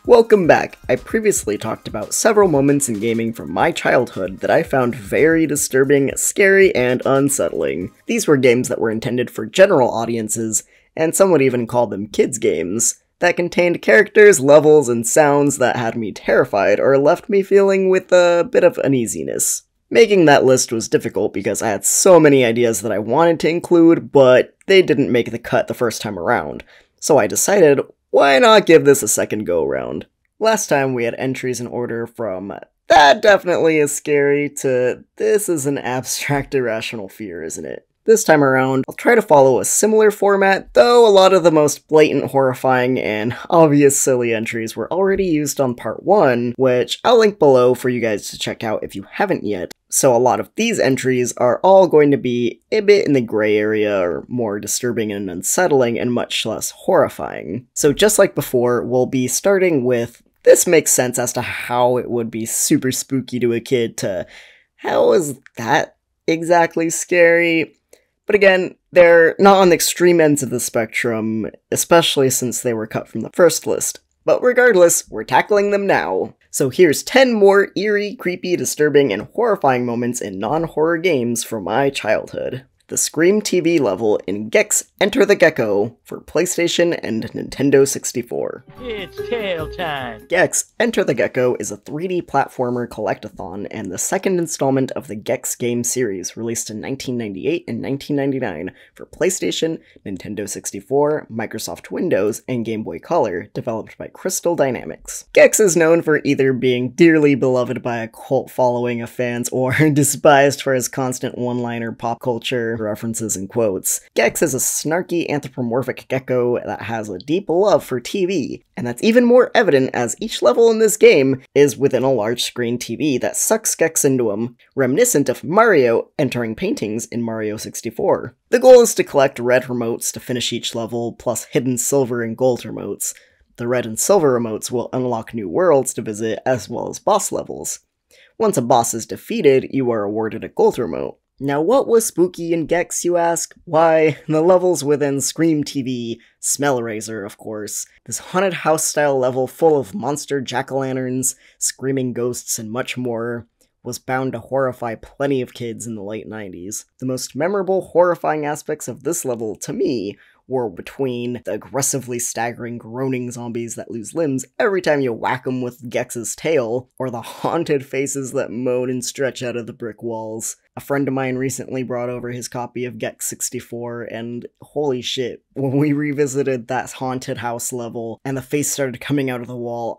Welcome back! I previously talked about several moments in gaming from my childhood that I found very disturbing, scary, and unsettling. These were games that were intended for general audiences, and some would even call them kids' games, that contained characters, levels, and sounds that had me terrified or left me feeling with a bit of uneasiness. Making that list was difficult because I had so many ideas that I wanted to include, but they didn't make the cut the first time around, so I decided, why not give this a second go-around? Last time we had entries in order from "that definitely is scary" to "this is an abstract irrational fear, isn't it?" This time around, I'll try to follow a similar format, though a lot of the most blatant, horrifying, and obvious silly entries were already used on part 1, which I'll link below for you guys to check out if you haven't yet. So a lot of these entries are all going to be a bit in the gray area, or more disturbing and unsettling, and much less horrifying. So just like before, we'll be starting with, this makes sense as to how it would be super spooky to a kid, to how is that exactly scary? But again, they're not on the extreme ends of the spectrum, especially since they were cut from the first list. But regardless, we're tackling them now. So here's 10 more eerie, creepy, disturbing, and horrifying moments in non-horror games from my childhood. The Scream TV level in Gex Enter the Gecko for PlayStation and Nintendo 64. It's tail time! Gex Enter the Gecko is a 3D platformer collectathon and the second installment of the Gex game series, released in 1998 and 1999 for PlayStation, Nintendo 64, Microsoft Windows, and Game Boy Color, developed by Crystal Dynamics. Gex is known for either being dearly beloved by a cult following of fans or despised for his constant one-liner pop culture references and quotes. Gex is a snarky anthropomorphic gecko that has a deep love for TV, and that's even more evident as each level in this game is within a large screen TV that sucks Gex into him, reminiscent of Mario entering paintings in Mario 64. The goal is to collect red remotes to finish each level, plus hidden silver and gold remotes. The red and silver remotes will unlock new worlds to visit as well as boss levels. Once a boss is defeated, you are awarded a gold remote. Now what was spooky in Gex, you ask? Why, the levels within Scream TV, Smellraiser of course, this haunted house-style level full of monster jack-o'-lanterns, screaming ghosts, and much more, was bound to horrify plenty of kids in the late 90s. The most memorable, horrifying aspects of this level, to me, were between the aggressively staggering, groaning zombies that lose limbs every time you whack them with Gex's tail, or the haunted faces that moan and stretch out of the brick walls. A friend of mine recently brought over his copy of Gex 64, and holy shit, when we revisited that haunted house level and the face started coming out of the wall,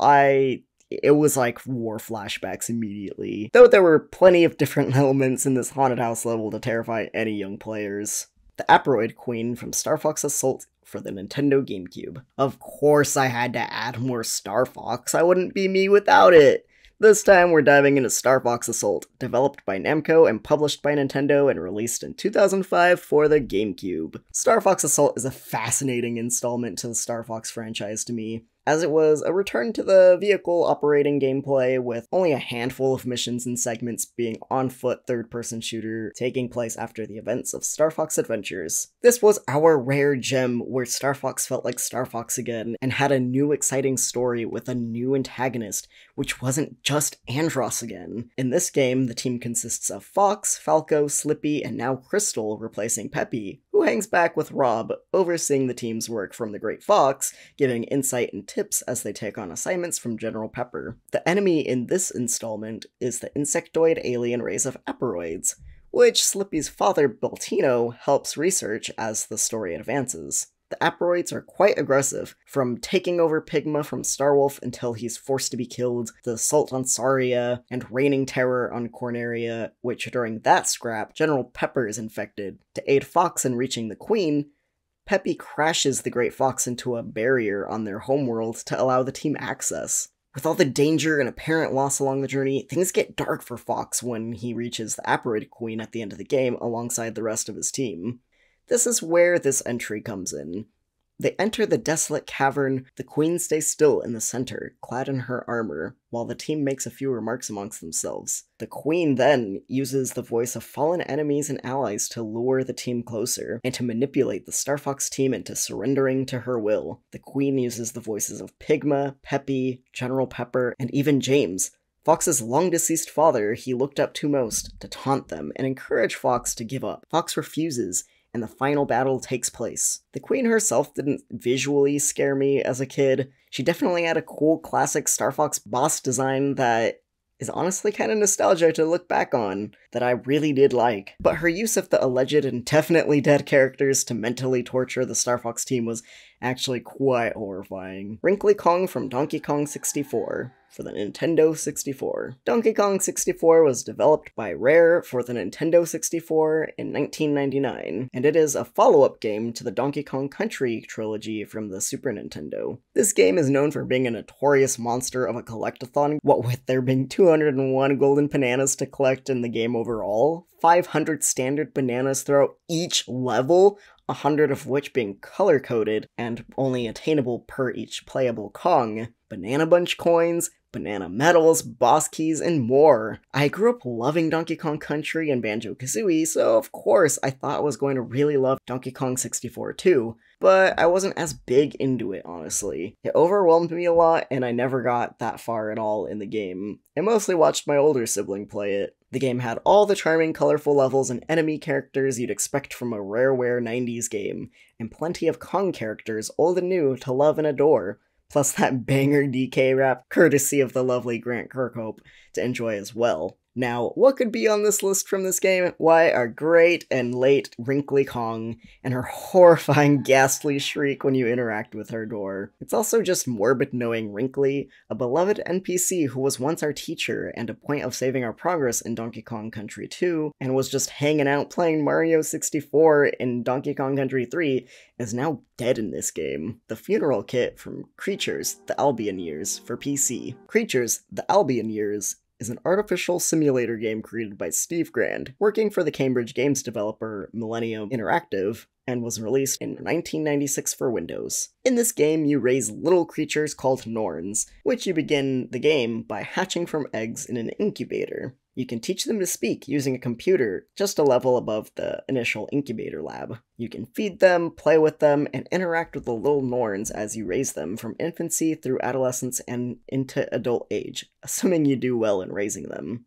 it was like war flashbacks immediately. Though there were plenty of different elements in this haunted house level to terrify any young players. The Aperoid Queen from Star Fox Assault for the Nintendo GameCube. Of course I had to add more Star Fox, I wouldn't be me without it! This time we're diving into Star Fox Assault, developed by Namco and published by Nintendo and released in 2005 for the GameCube. Star Fox Assault is a fascinating installment to the Star Fox franchise to me, as it was a return to the vehicle operating gameplay with only a handful of missions and segments being on-foot third-person shooter taking place after the events of Star Fox Adventures. This was our rare gem where Star Fox felt like Star Fox again and had a new exciting story with a new antagonist, which wasn't just Andross again. In this game, the team consists of Fox, Falco, Slippy, and now Crystal replacing Peppy, who hangs back with Rob, overseeing the team's work from the Great Fox, giving insight and tips as they take on assignments from General Pepper. The enemy in this installment is the insectoid alien race of Aperoids, which Slippy's father, Baltino, helps research as the story advances. The Aperoids are quite aggressive, from taking over Pigma from Starwolf until he's forced to be killed, the assault on Saria, and raining terror on Corneria, which during that scrap, General Pepper is infected. To aid Fox in reaching the Queen, Peppy crashes the Great Fox into a barrier on their homeworld to allow the team access. With all the danger and apparent loss along the journey, things get dark for Fox when he reaches the Aperoid Queen at the end of the game alongside the rest of his team. This is where this entry comes in. They enter the desolate cavern. The queen stays still in the center, clad in her armor, while the team makes a few remarks amongst themselves. The queen then uses the voice of fallen enemies and allies to lure the team closer, and to manipulate the Star Fox team into surrendering to her will. The queen uses the voices of Pigma, Peppy, General Pepper, and even James, Fox's long-deceased father he looked up to most, to taunt them and encourage Fox to give up. Fox refuses, and the final battle takes place. The queen herself didn't visually scare me as a kid. She definitely had a cool classic Star Fox boss design that is honestly kind of nostalgia to look back on, that I really did like. But her use of the alleged and definitely dead characters to mentally torture the Star Fox team was actually quite horrifying. Wrinkly Kong from Donkey Kong 64 for the Nintendo 64. Donkey Kong 64 was developed by Rare for the Nintendo 64 in 1999, and it is a follow-up game to the Donkey Kong Country trilogy from the Super Nintendo. This game is known for being a notorious monster of a collectathon, what with there being 201 golden bananas to collect in the game overall, 500 standard bananas throughout each level, 100 of which being color-coded and only attainable per each playable Kong, Banana Bunch coins, banana medals, boss keys, and more. I grew up loving Donkey Kong Country and Banjo-Kazooie, so of course I thought I was going to really love Donkey Kong 64 too, but I wasn't as big into it, honestly. It overwhelmed me a lot, and I never got that far at all in the game. I mostly watched my older sibling play it. The game had all the charming, colorful levels and enemy characters you'd expect from a Rareware 90s game, and plenty of Kong characters, old and new, to love and adore, plus that banger DK rap, courtesy of the lovely Grant Kirkhope, to enjoy as well. Now, what could be on this list from this game? Why, our great and late Wrinkly Kong, and her horrifying ghastly shriek when you interact with her door. It's also just morbid knowing Wrinkly, a beloved NPC who was once our teacher and a point of saving our progress in Donkey Kong Country 2, and was just hanging out playing Mario 64 in Donkey Kong Country 3, is now dead in this game. The funeral kit from Creatures, The Albion Years for PC. Creatures, The Albion Years is an artificial simulator game created by Steve Grand, working for the Cambridge games developer Millennium Interactive, and was released in 1996 for Windows. In this game, you raise little creatures called Norns, which you begin the game by hatching from eggs in an incubator. You can teach them to speak using a computer just a level above the initial incubator lab. You can feed them, play with them, and interact with the little Norns as you raise them from infancy through adolescence and into adult age, assuming you do well in raising them.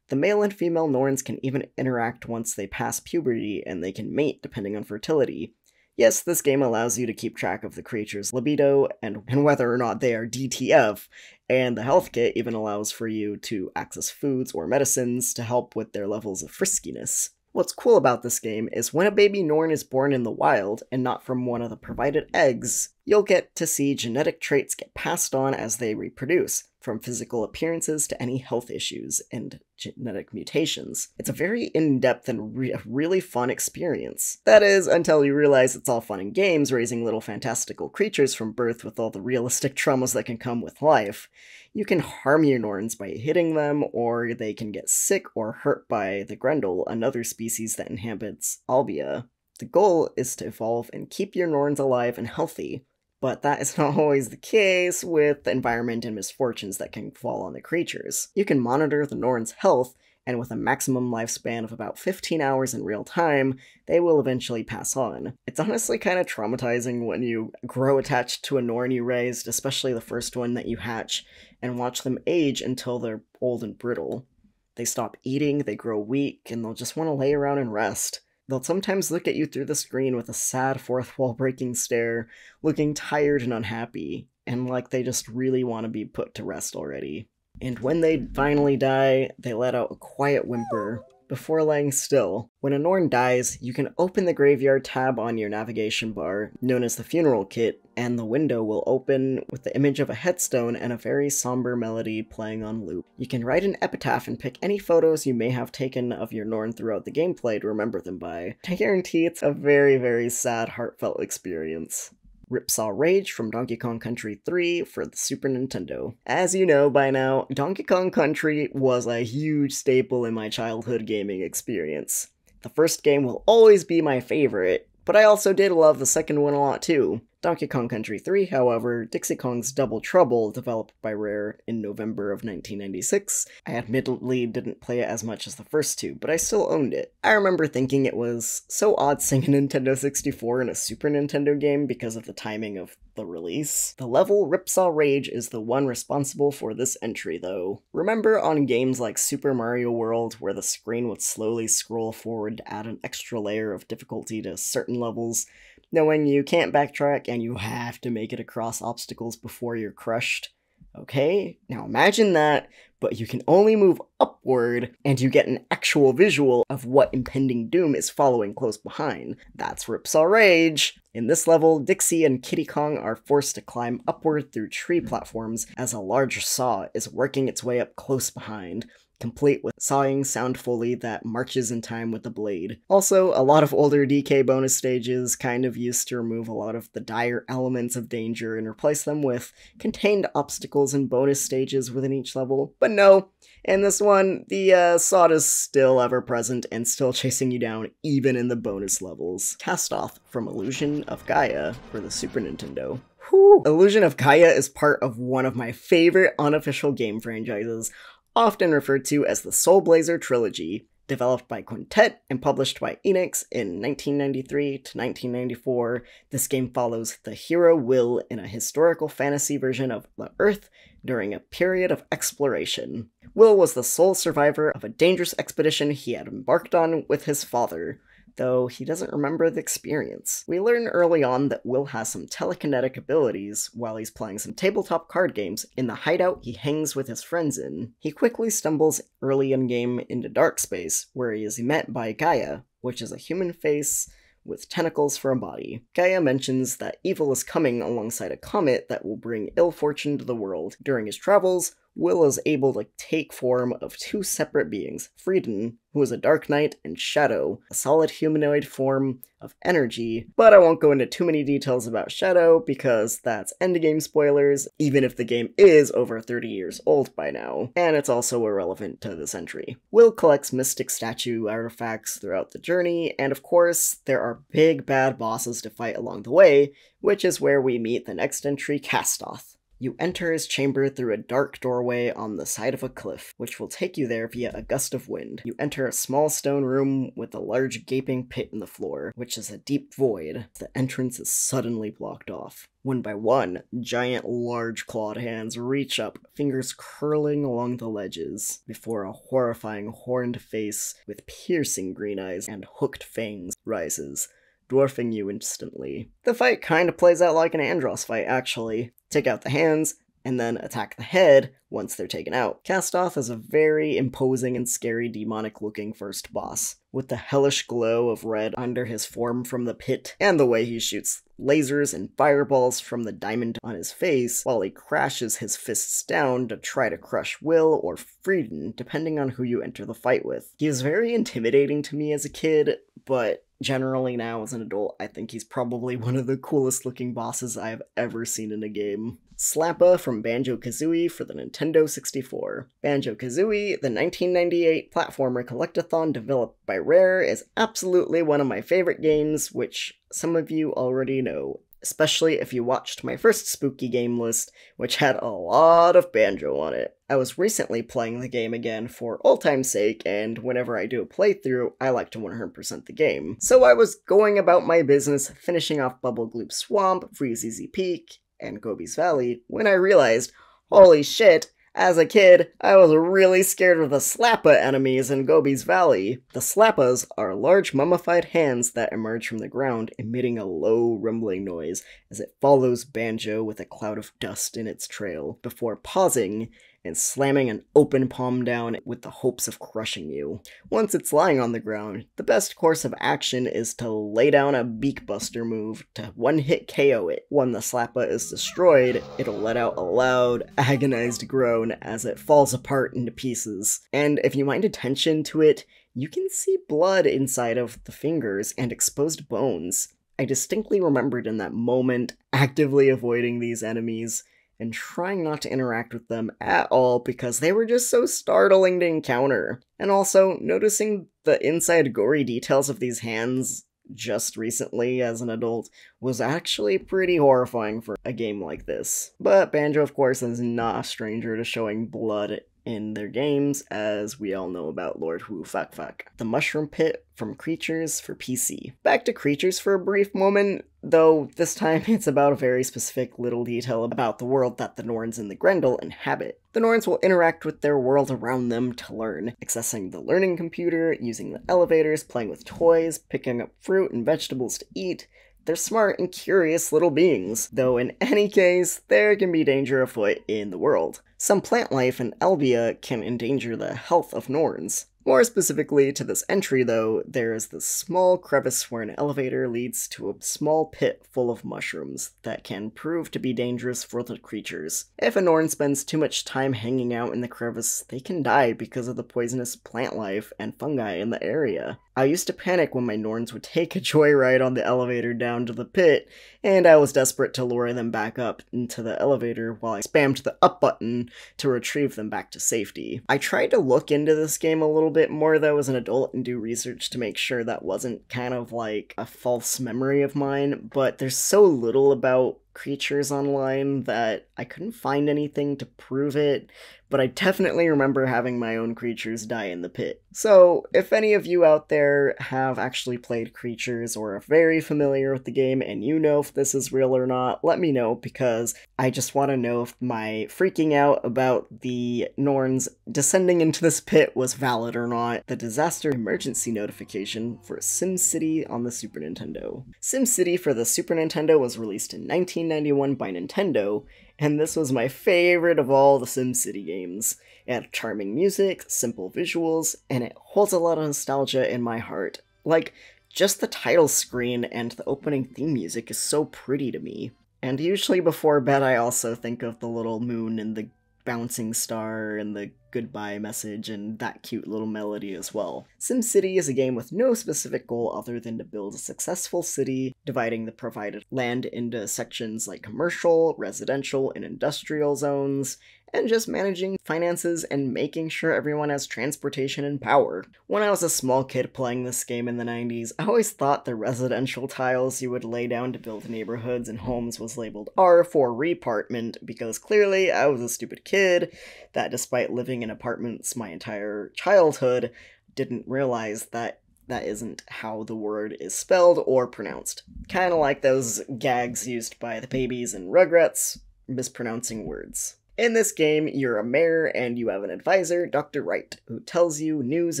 The male and female Norns can even interact once they pass puberty, and they can mate depending on fertility. Yes, this game allows you to keep track of the creature's libido and whether or not they are DTF, and the health kit even allows for you to access foods or medicines to help with their levels of friskiness. What's cool about this game is when a baby Norn is born in the wild, and not from one of the provided eggs, you'll get to see genetic traits get passed on as they reproduce, from physical appearances to any health issues and genetic mutations. It's a very in-depth and really fun experience. That is, until you realize it's all fun and games raising little fantastical creatures from birth with all the realistic traumas that can come with life. You can harm your Norns by hitting them, or they can get sick or hurt by the Grendel, another species that inhabits Albia. The goal is to evolve and keep your Norns alive and healthy, but that is not always the case with the environment and misfortunes that can fall on the creatures. You can monitor the Norn's health, and with a maximum lifespan of about 15 hours in real time, they will eventually pass on. It's honestly kind of traumatizing when you grow attached to a Norn you raised, especially the first one that you hatch, and watch them age until they're old and brittle. They stop eating, they grow weak, and they'll just want to lay around and rest. They'll sometimes look at you through the screen with a sad fourth-wall-breaking stare, looking tired and unhappy, and like they just really want to be put to rest already. And when they finally die, they let out a quiet whimper before laying still. When a Norn dies, you can open the graveyard tab on your navigation bar, known as the funeral kit, and the window will open with the image of a headstone and a very somber melody playing on loop. You can write an epitaph and pick any photos you may have taken of your Norn throughout the gameplay to remember them by. I guarantee it's a very, very sad, heartfelt experience. Ripsaw Rage from Donkey Kong Country 3 for the Super Nintendo. As you know by now, Donkey Kong Country was a huge staple in my childhood gaming experience. The first game will always be my favorite, but I also did love the second one a lot too. Donkey Kong Country 3, however, Dixie Kong's Double Trouble, developed by Rare in November of 1996. I admittedly didn't play it as much as the first two, but I still owned it. I remember thinking it was so odd seeing a Nintendo 64 in a Super Nintendo game because of the timing of the release. The level Ripsaw Rage is the one responsible for this entry, though. Remember on games like Super Mario World, where the screen would slowly scroll forward to add an extra layer of difficulty to certain levels, knowing you can't backtrack and you have to make it across obstacles before you're crushed? Okay, now imagine that, but you can only move upward, and you get an actual visual of what impending doom is following close behind. That's Ripsaw Rage! In this level, Dixie and Kiddy Kong are forced to climb upward through tree platforms as a large saw is working its way up close behind, complete with sawing sound foley that marches in time with the blade. Also, a lot of older DK bonus stages kind of used to remove a lot of the dire elements of danger and replace them with contained obstacles and bonus stages within each level. But no, in this one, the saw is still ever present and still chasing you down even in the bonus levels. Cast off from Illusion of Gaia for the Super Nintendo. Whew. Illusion of Gaia is part of one of my favorite unofficial game franchises, often referred to as the Soul Blazer Trilogy. Developed by Quintet and published by Enix in 1993 to 1994, this game follows the hero Will in a historical fantasy version of the Earth during a period of exploration. Will was the sole survivor of a dangerous expedition he had embarked on with his father, though he doesn't remember the experience. We learn early on that Will has some telekinetic abilities while he's playing some tabletop card games in the hideout he hangs with his friends in. He quickly stumbles early in-game into Dark Space, where he is met by Gaia, which is a human face with tentacles for a body. Gaia mentions that evil is coming alongside a comet that will bring ill fortune to the world. During his travels, Will is able to take form of two separate beings, Frieden, who is a Dark Knight, and Shadow, a solid humanoid form of energy, but I won't go into too many details about Shadow because that's endgame spoilers, even if the game is over 30 years old by now, and it's also irrelevant to this entry. Will collects mystic statue artifacts throughout the journey, and of course, there are big bad bosses to fight along the way, which is where we meet the next entry, Castoth. You enter his chamber through a dark doorway on the side of a cliff, which will take you there via a gust of wind. You enter a small stone room with a large gaping pit in the floor, which is a deep void. The entrance is suddenly blocked off. One by one, giant large clawed hands reach up, fingers curling along the ledges, before a horrifying horned face with piercing green eyes and hooked fangs rises, dwarfing you instantly. The fight kinda plays out like an Andross fight, actually. Take out the hands, and then attack the head once they're taken out. Castoth is a very imposing and scary demonic-looking first boss, with the hellish glow of red under his form from the pit, and the way he shoots lasers and fireballs from the diamond on his face while he crashes his fists down to try to crush Will or Frieden, depending on who you enter the fight with. He is very intimidating to me as a kid, but generally now as an adult, I think he's probably one of the coolest looking bosses I have ever seen in a game. Slappa from Banjo-Kazooie for the Nintendo 64. Banjo-Kazooie, the 1998 platformer collectathon developed by Rare, is absolutely one of my favorite games, which some of you already know, especially if you watched my first spooky game list, which had a lot of banjo on it. I was recently playing the game again for old time's sake, and whenever I do a playthrough, I like to 100% the game. So I was going about my business, finishing off Bubble Gloop Swamp, Freezeezy Peak, and Gobi's Valley, when I realized, holy shit, as a kid, I was really scared of the Slappa enemies in Gobi's Valley. The Slappas are large mummified hands that emerge from the ground, emitting a low rumbling noise as it follows Banjo with a cloud of dust in its trail, before pausing and slamming an open palm down with the hopes of crushing you. Once it's lying on the ground, the best course of action is to lay down a Beak Buster move to one-hit KO it. When the Slappa is destroyed, it'll let out a loud, agonized groan as it falls apart into pieces. And if you mind attention to it, you can see blood inside of the fingers and exposed bones. I distinctly remembered in that moment actively avoiding these enemies and trying not to interact with them at all because they were just so startling to encounter. And also, noticing the inside gory details of these hands just recently as an adult was actually pretty horrifying for a game like this. But Banjo, of course, is not a stranger to showing blood in their games, as we all know about Lord Hu Fak Fak. The Mushroom Pit from Creatures for PC. Back to Creatures for a brief moment, though this time it's about a very specific little detail about the world that the Norns and the Grendel inhabit. The Norns will interact with their world around them to learn, accessing the learning computer, using the elevators, playing with toys, picking up fruit and vegetables to eat. They're smart and curious little beings, though in any case, there can be danger afoot in the world. Some plant life in Elbia can endanger the health of Norns. More specifically to this entry though, there is this small crevice where an elevator leads to a small pit full of mushrooms that can prove to be dangerous for the creatures. If a Norn spends too much time hanging out in the crevice, they can die because of the poisonous plant life and fungi in the area. I used to panic when my Norns would take a joyride on the elevator down to the pit, and I was desperate to lure them back up into the elevator while I spammed the up button to retrieve them back to safety. I tried to look into this game a little bit more though as an adult and do research to make sure that wasn't kind of like a false memory of mine, but there's so little about Creatures online that I couldn't find anything to prove it, but I definitely remember having my own creatures die in the pit. So, if any of you out there have actually played Creatures or are very familiar with the game and you know if this is real or not, let me know, because I just want to know if my freaking out about the Norns descending into this pit was valid or not. The disaster emergency notification for SimCity on the Super Nintendo. SimCity for the Super Nintendo was released in 1991 by Nintendo, and this was my favorite of all the SimCity games. It had charming music, simple visuals, and it holds a lot of nostalgia in my heart. Like, just the title screen and the opening theme music is so pretty to me. And usually before bed I also think of the little moon and the bouncing star and the goodbye message and that cute little melody as well. SimCity is a game with no specific goal other than to build a successful city, dividing the provided land into sections like commercial, residential, and industrial zones, and just managing finances and making sure everyone has transportation and power. When I was a small kid playing this game in the 90s, I always thought the residential tiles you would lay down to build neighborhoods and homes was labeled R for repartment, because clearly I was a stupid kid that, despite living in apartments my entire childhood, didn't realize that that isn't how the word is spelled or pronounced. Kinda like those gags used by the babies in Rugrats, mispronouncing words. In this game, you're a mayor and you have an advisor, Dr. Wright, who tells you news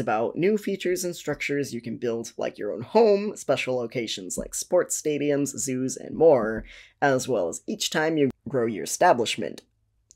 about new features and structures you can build, like your own home, special locations like sports stadiums, zoos, and more, as well as each time you grow your establishment,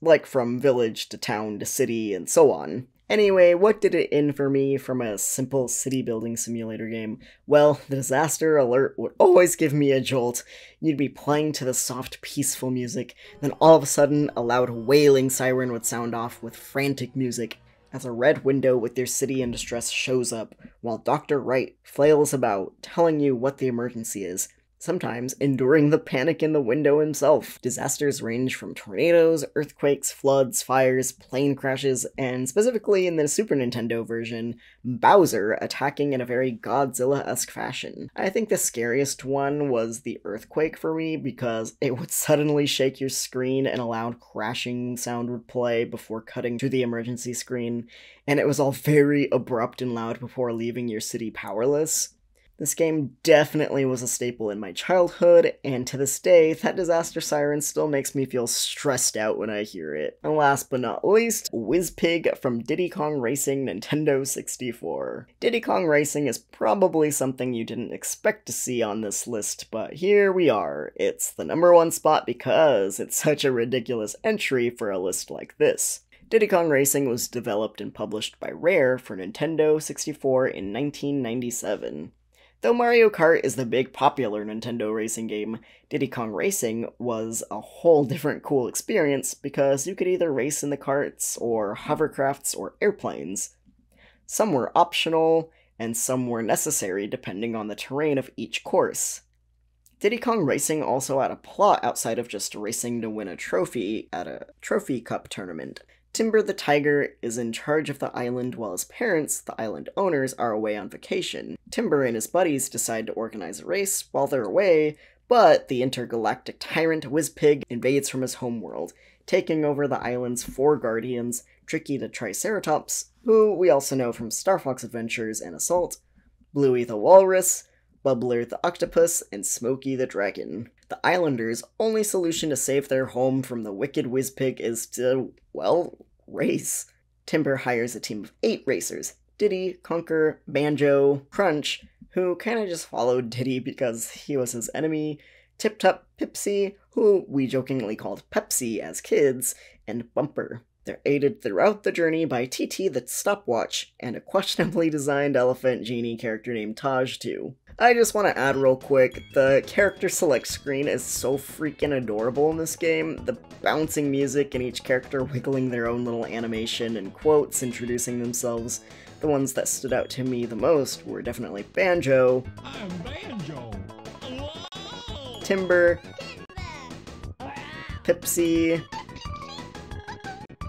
like from village to town to city and so on. Anyway, what did it in for me from a simple city building simulator game? Well, the disaster alert would always give me a jolt. You'd be playing to the soft, peaceful music, then all of a sudden a loud wailing siren would sound off with frantic music as a red window with your city in distress shows up, while Dr. Wright flails about, telling you what the emergency is, sometimes enduring the panic in the window himself. Disasters range from tornadoes, earthquakes, floods, fires, plane crashes, and specifically in the Super Nintendo version, Bowser attacking in a very Godzilla-esque fashion. I think the scariest one was the earthquake for me, because it would suddenly shake your screen and a loud crashing sound would play before cutting to the emergency screen, and it was all very abrupt and loud before leaving your city powerless. This game definitely was a staple in my childhood, and to this day, that disaster siren still makes me feel stressed out when I hear it. And last but not least, Whizpig from Diddy Kong Racing Nintendo 64. Diddy Kong Racing is probably something you didn't expect to see on this list, but here we are. It's the #1 spot because it's such a ridiculous entry for a list like this. Diddy Kong Racing was developed and published by Rare for Nintendo 64 in 1997. Though Mario Kart is the big popular Nintendo racing game, Diddy Kong Racing was a whole different cool experience because you could either race in the karts, or hovercrafts, or airplanes. Some were optional, and some were necessary depending on the terrain of each course. Diddy Kong Racing also had a plot outside of just racing to win a trophy at a Trophy Cup tournament. Timber the tiger is in charge of the island while his parents, the island owners, are away on vacation. Timber and his buddies decide to organize a race while they're away, but the intergalactic tyrant Wizpig invades from his homeworld, taking over the island's 4 guardians, Tricky the Triceratops, who we also know from Star Fox Adventures and Assault, Bluey the Walrus, Bubbler the Octopus, and Smokey the Dragon. The Islanders' only solution to save their home from the wicked Wizpig is to, well, race. Timber hires a team of 8 racers, Diddy, Conker, Banjo, Crunch, who kinda just followed Diddy because he was his enemy, Tip Top Pipsy, who we jokingly called Pepsi as kids, and Bumper. They're aided throughout the journey by TT the Stopwatch, and a questionably designed elephant genie character named Taj too. I just want to add real quick, the character select screen is so freaking adorable in this game. The bouncing music and each character wiggling their own little animation and quotes introducing themselves. The ones that stood out to me the most were definitely Banjo, I'm Banjo. Whoa. Timber, Pipsy.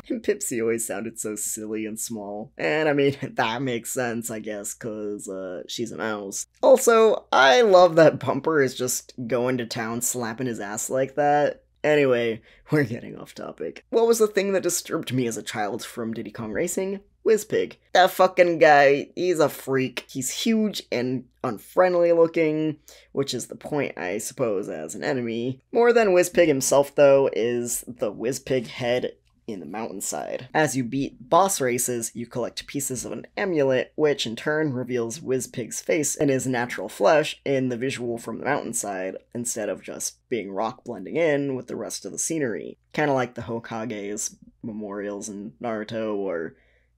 And Pipsy always sounded so silly and small. And I mean, that makes sense, I guess, cause she's a mouse. Also, I love that Bumper is just going to town slapping his ass like that. Anyway, we're getting off topic. What was the thing that disturbed me as a child from Diddy Kong Racing? Wizpig. That fucking guy, he's a freak. He's huge and unfriendly looking, which is the point, I suppose, as an enemy. More than Wizpig himself, though, is the Wizpig head in the mountainside. As you beat boss races, you collect pieces of an amulet, which in turn reveals Wizpig's face and his natural flesh in the visual from the mountainside, instead of just being rock blending in with the rest of the scenery. Kinda like the Hokage's memorials in Naruto, or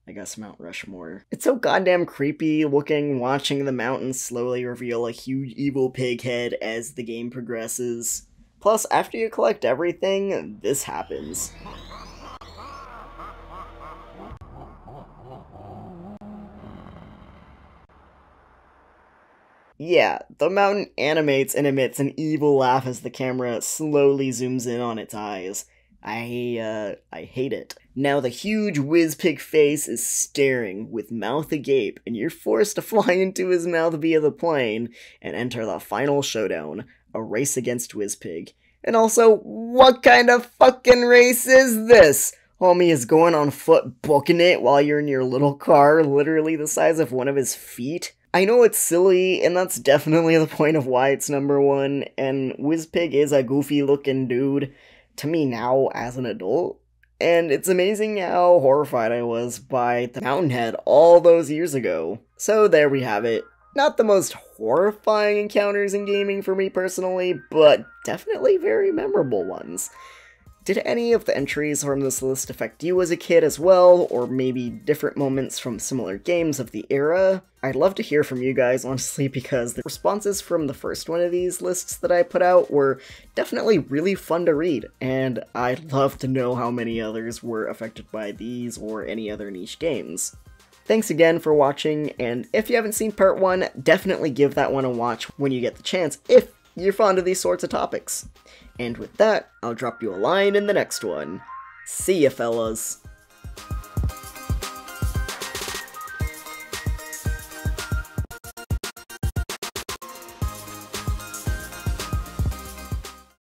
I guess Mount Rushmore. It's so goddamn creepy looking, watching the mountains slowly reveal a huge evil pig head as the game progresses. Plus, after you collect everything, this happens. Yeah, the mountain animates and emits an evil laugh as the camera slowly zooms in on its eyes. I hate it. Now the huge Wizpig face is staring with mouth agape, and you're forced to fly into his mouth via the plane and enter the final showdown, a race against Wizpig. And also, what kind of fucking race is this? Homie is going on foot booking it while you're in your little car, literally the size of one of his feet. I know it's silly, and that's definitely the point of why it's number 1, and Wizpig is a goofy-looking dude, to me now as an adult, and it's amazing how horrified I was by the mountain head all those years ago. So there we have it. Not the most horrifying encounters in gaming for me personally, but definitely very memorable ones. Did any of the entries from this list affect you as a kid as well, or maybe different moments from similar games of the era? I'd love to hear from you guys, honestly, because the responses from the first one of these lists that I put out were definitely really fun to read, and I'd love to know how many others were affected by these or any other niche games. Thanks again for watching, and if you haven't seen part 1, definitely give that one a watch when you get the chance, if you're fond of these sorts of topics. And with that, I'll drop you a line in the next one. See ya, fellas.